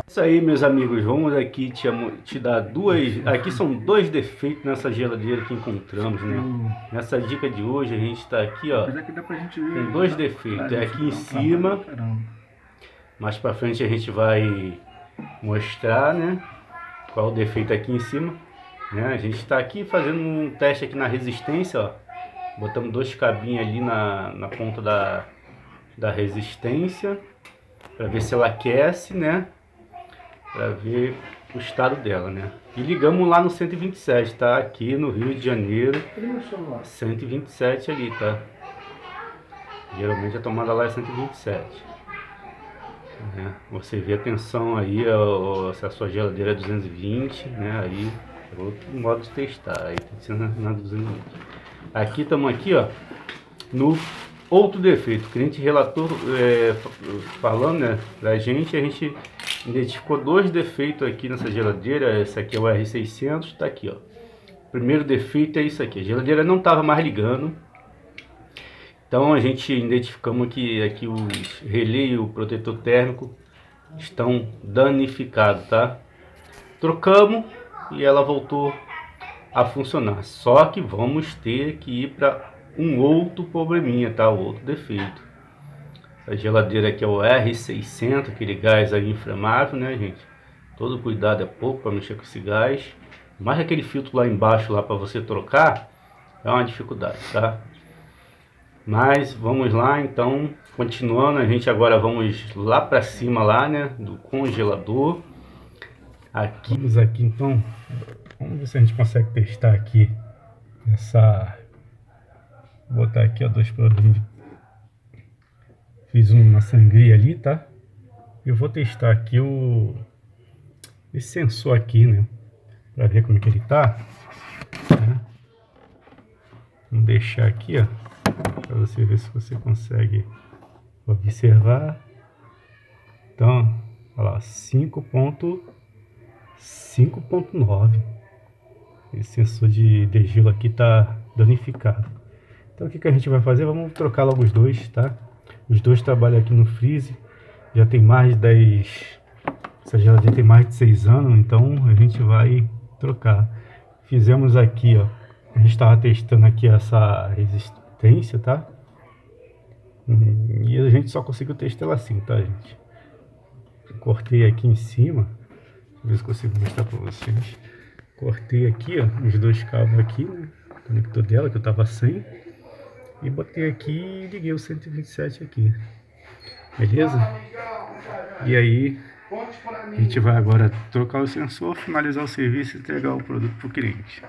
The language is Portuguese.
Isso aí, meus amigos, vamos aqui te dar duas. Aqui são dois defeitos nessa geladeira que encontramos, né? Nessa dica de hoje a gente está aqui, ó, Mas aqui dá pra gente ver, com dois defeitos. É aqui em cima, mais pra frente a gente vai mostrar, né? Qual é o defeito aqui em cima, né? A gente está aqui fazendo um teste aqui na resistência, ó. Botamos dois cabinhos ali na ponta da resistência para ver se ela aquece, né? Para ver o estado dela, né? E ligamos lá no 127, tá? Aqui no Rio de Janeiro, 127 ali, tá? Geralmente a tomada lá é 127. Né? Você vê a tensão aí, se a sua geladeira é 220, né? Aí é outro modo de testar, aí tem que ser na 220. Aqui estamos aqui, ó, no outro defeito. O cliente relatou falando, né, pra gente, a gente identificou dois defeitos aqui nessa geladeira. Esse aqui é o R600, tá aqui, ó. O primeiro defeito é isso aqui, a geladeira não estava mais ligando. Então a gente identificamos que aqui os relé e o protetor térmico estão danificados, tá? Trocamos e ela voltou a funcionar. Só que vamos ter que ir para um outro probleminha, tá? Outro defeito. A geladeira aqui é o R600, aquele gás aí inflamável, né, gente? Todo cuidado é pouco para mexer com esse gás. Mas aquele filtro lá embaixo lá para você trocar é uma dificuldade, tá? Mas vamos lá, então, continuando, a gente agora vamos lá para cima lá, né, do congelador. Aqui, vamos aqui então, vamos ver se a gente consegue testar aqui essa, vou botar aqui, ó, dois produtos. Fiz uma sangria ali, tá? Eu vou testar aqui esse sensor aqui, né, para ver como é que ele tá, né? Vamos deixar aqui, ó, para você ver se você consegue observar. Então, olha lá, 5.9. Esse sensor de degelo aqui tá danificado. Então o que a gente vai fazer? Vamos trocar logo os dois, tá? Os dois trabalham aqui no freezer. Já tem mais de 10... Essa geladeira tem mais de 6 anos, então a gente vai trocar. Fizemos aqui, ó, a gente estava testando aqui essa resistência, tá? E a gente só conseguiu testar ela assim, tá, gente? Cortei aqui em cima, deixa eu ver se consigo mostrar para vocês. Cortei aqui, ó, os dois cabos aqui, né? O conector dela, que eu tava sem. E botei aqui e liguei o 127 aqui. Beleza? E aí, a gente vai agora trocar o sensor, finalizar o serviço e entregar o produto pro cliente.